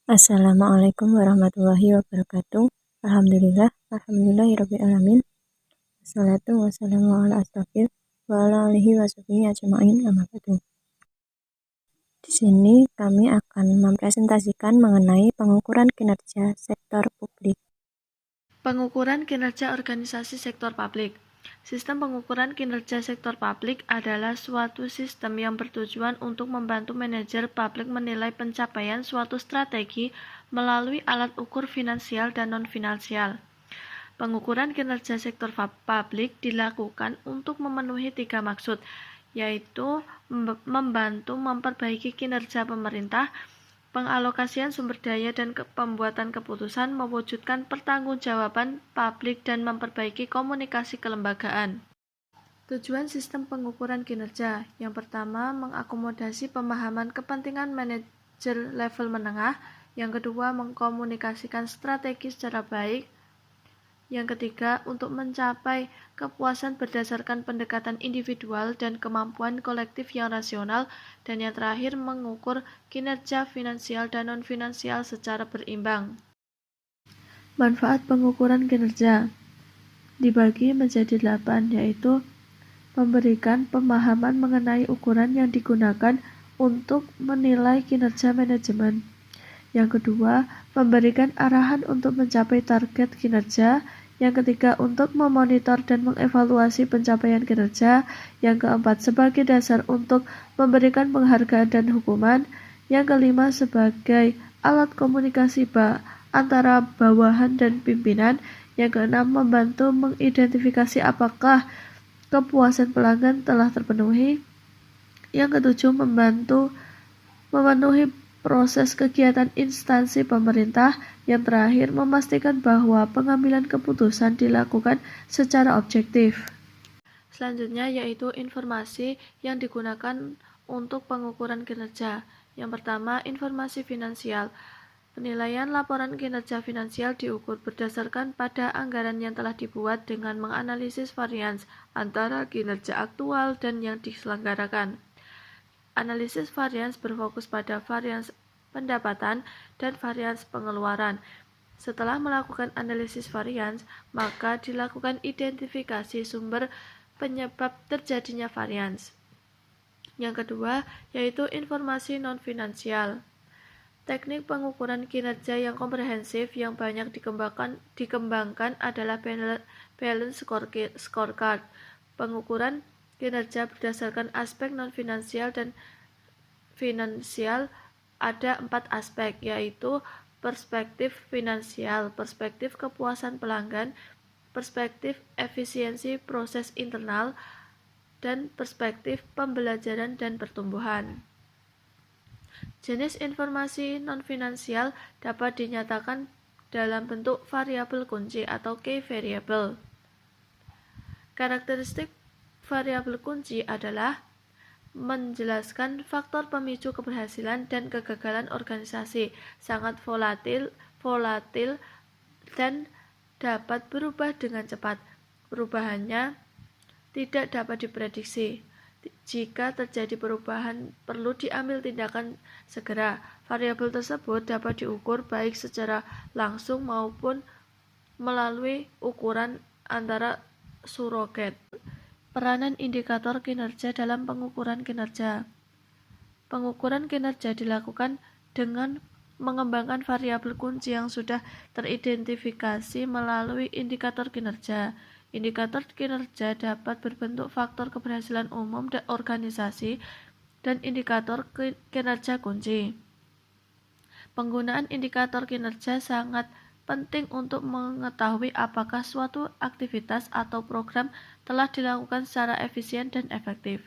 Assalamualaikum warahmatullahi wabarakatuh. Alhamdulillahirrabbilalamin. Wassalatu wassalamu ala astagfir wa ala alihi wa sahbihi ajma'in amma ba'du. Di sini kami akan mempresentasikan mengenai pengukuran kinerja sektor publik. Pengukuran kinerja organisasi sektor publik. Sistem pengukuran kinerja sektor publik adalah suatu sistem yang bertujuan untuk membantu manajer publik menilai pencapaian suatu strategi melalui alat ukur finansial dan non-finansial. Pengukuran kinerja sektor publik dilakukan untuk memenuhi 3 maksud, yaitu membantu memperbaiki kinerja pemerintah, pengalokasian sumber daya dan pembuatan keputusan, mewujudkan pertanggungjawaban publik dan memperbaiki komunikasi kelembagaan. Tujuan sistem pengukuran kinerja yang pertama, mengakomodasi pemahaman kepentingan manajer level menengah. Yang kedua, mengkomunikasikan strategi secara baik. Yang ketiga, untuk mencapai kepuasan berdasarkan pendekatan individual dan kemampuan kolektif yang rasional. Dan yang terakhir, mengukur kinerja finansial dan non-finansial secara berimbang. Manfaat pengukuran kinerja dibagi menjadi 8, yaitu memberikan pemahaman mengenai ukuran yang digunakan untuk menilai kinerja manajemen. Yang kedua, memberikan arahan untuk mencapai target kinerja. Yang ketiga, untuk memonitor dan mengevaluasi pencapaian kinerja. Yang keempat, sebagai dasar untuk memberikan penghargaan dan hukuman. Yang kelima, sebagai alat komunikasi antara bawahan dan pimpinan. Yang keenam, membantu mengidentifikasi apakah kepuasan pelanggan telah terpenuhi. Yang ketujuh, membantu memenuhi proses kegiatan instansi pemerintah. Yang terakhir, memastikan bahwa pengambilan keputusan dilakukan secara objektif. Selanjutnya yaitu informasi yang digunakan untuk pengukuran kinerja. Yang pertama, informasi finansial. Penilaian laporan kinerja finansial diukur berdasarkan pada anggaran yang telah dibuat dengan menganalisis varians antara kinerja aktual dan yang diselenggarakan. Analisis varians berfokus pada varians pendapatan dan varians pengeluaran. Setelah melakukan analisis varians, maka dilakukan identifikasi sumber penyebab terjadinya varians. Yang kedua, yaitu informasi non-finansial. Teknik pengukuran kinerja yang komprehensif yang banyak dikembangkan adalah balance scorecard. Pengukuran kinerja berdasarkan aspek non-finansial dan finansial ada 4 aspek, yaitu perspektif finansial, perspektif kepuasan pelanggan, perspektif efisiensi proses internal, dan perspektif pembelajaran dan pertumbuhan. Jenis informasi non-finansial dapat dinyatakan dalam bentuk variabel kunci atau key variable. Karakteristik variabel kunci adalah menjelaskan faktor pemicu keberhasilan dan kegagalan organisasi, sangat volatil dan dapat berubah dengan cepat. Perubahannya tidak dapat diprediksi. Jika terjadi perubahan, perlu diambil tindakan segera. Variabel tersebut dapat diukur baik secara langsung maupun melalui ukuran antara surogat. Peranan indikator kinerja dalam pengukuran kinerja. Pengukuran kinerja dilakukan dengan mengembangkan variabel kunci yang sudah teridentifikasi melalui indikator kinerja. Indikator kinerja dapat berbentuk faktor keberhasilan umum dan organisasi dan indikator kinerja kunci. Penggunaan indikator kinerja sangat penting untuk mengetahui apakah suatu aktivitas atau program telah dilakukan secara efisien dan efektif.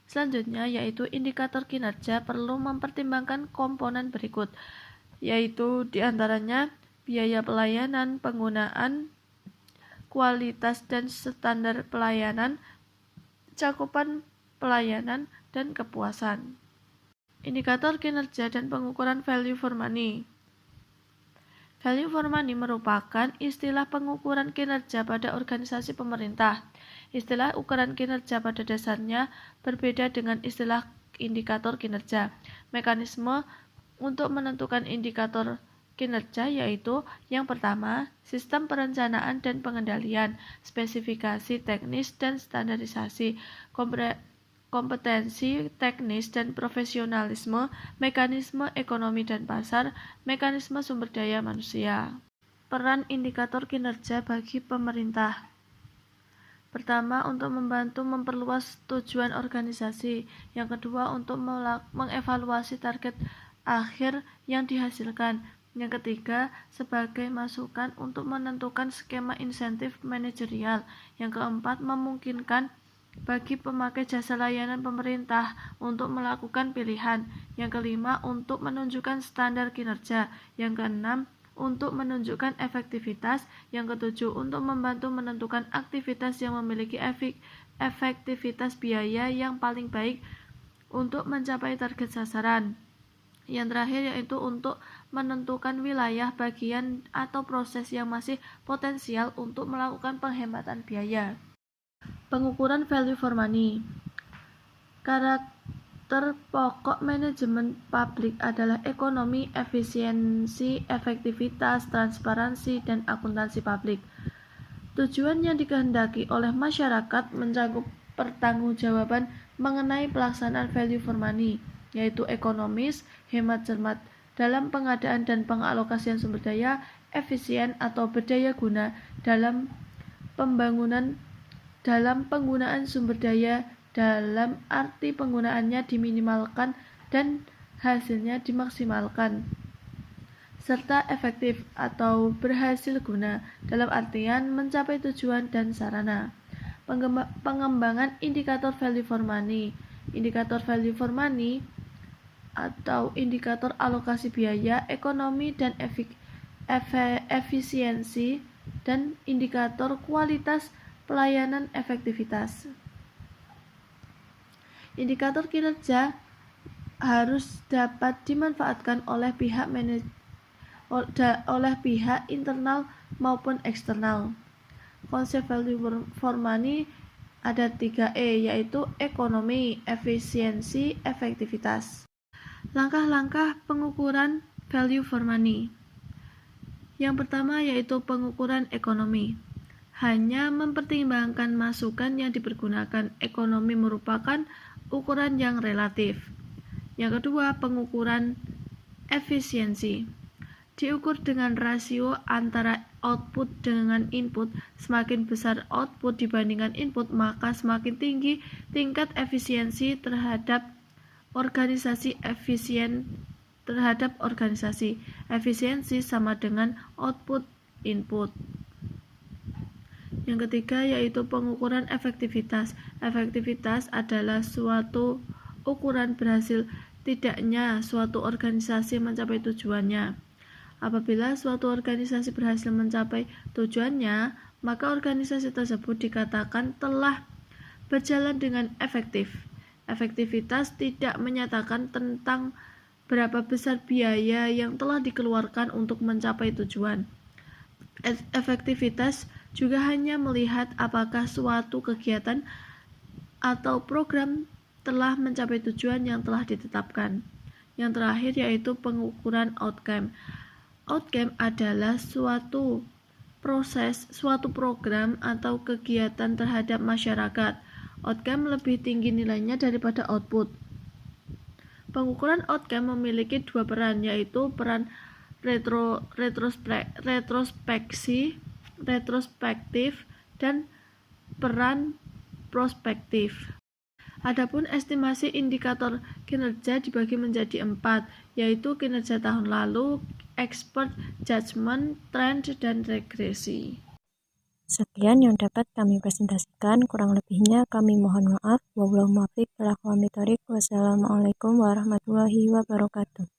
Selanjutnya yaitu indikator kinerja perlu mempertimbangkan komponen berikut, yaitu diantaranya biaya pelayanan, penggunaan, kualitas dan standar pelayanan, cakupan pelayanan, dan kepuasan. Indikator kinerja dan pengukuran value for money. Value for money merupakan istilah pengukuran kinerja pada organisasi pemerintah. Istilah ukuran kinerja pada dasarnya berbeda dengan istilah indikator kinerja. Mekanisme untuk menentukan indikator kinerja yaitu yang pertama, sistem perencanaan dan pengendalian, spesifikasi teknis dan standarisasi, kompetensi teknis dan profesionalisme, mekanisme ekonomi dan pasar, mekanisme sumber daya manusia. Peran indikator kinerja bagi pemerintah. Pertama, untuk membantu memperluas tujuan organisasi. Yang kedua, untuk mengevaluasi target akhir yang dihasilkan. Yang ketiga, sebagai masukan untuk menentukan skema insentif manajerial. Yang keempat, memungkinkan bagi pemakai jasa layanan pemerintah untuk melakukan pilihan. Yang kelima, untuk menunjukkan standar kinerja. Yang keenam, untuk menunjukkan efektivitas. Yang ketujuh, untuk membantu menentukan aktivitas yang memiliki efektivitas biaya yang paling baik untuk mencapai target sasaran. Yang terakhir yaitu untuk menentukan wilayah, bagian, atau proses yang masih potensial untuk melakukan penghematan biaya. Pengukuran value for money. Karakter pokok manajemen publik adalah ekonomi, efisiensi, efektivitas, transparansi, dan akuntansi publik. Tujuan yang dikehendaki oleh masyarakat mencakup pertanggungjawaban mengenai pelaksanaan value for money, yaitu ekonomis, hemat cermat dalam pengadaan dan pengalokasian sumber daya, efisien atau berdaya guna dalam penggunaan sumber daya dalam arti penggunaannya diminimalkan dan hasilnya dimaksimalkan, serta efektif atau berhasil guna dalam artian mencapai tujuan dan sarana. Pengembangan indikator value for money. Indikator value for money atau indikator alokasi biaya, ekonomi dan efisiensi, dan indikator kualitas pelayanan efektivitas. Indikator kinerja harus dapat dimanfaatkan oleh pihak internal maupun eksternal. Konsep value for money ada 3E, yaitu ekonomi, efisiensi, efektivitas. Langkah-langkah pengukuran value for money. Yang pertama yaitu pengukuran ekonomi. Hanya mempertimbangkan masukan yang dipergunakan. Ekonomi merupakan ukuran yang relatif. Yang kedua, pengukuran efisiensi. Diukur dengan rasio antara output dengan input. Semakin besar output dibandingkan input, maka semakin tinggi tingkat efisiensi terhadap organisasi. Efisiensi sama dengan output input. Yang ketiga yaitu pengukuran efektivitas. Efektivitas adalah suatu ukuran berhasil tidaknya suatu organisasi mencapai tujuannya. Apabila suatu organisasi berhasil mencapai tujuannya, maka organisasi tersebut dikatakan telah berjalan dengan efektif. Efektivitas tidak menyatakan tentang berapa besar biaya yang telah dikeluarkan untuk mencapai tujuan. Efektivitas juga hanya melihat apakah suatu kegiatan atau program telah mencapai tujuan yang telah ditetapkan. Yang terakhir yaitu pengukuran outcome. Outcome adalah suatu proses, suatu program atau kegiatan terhadap masyarakat. Outcome lebih tinggi nilainya daripada output. Pengukuran outcome memiliki dua peran, yaitu peran retrospektif dan peran prospektif. Adapun estimasi indikator kinerja dibagi menjadi 4, yaitu kinerja tahun lalu, expert judgment, trend, dan regresi. Sekian yang dapat kami presentasikan, kurang lebihnya kami mohon maaf. Wassalamualaikum warahmatullahi wabarakatuh.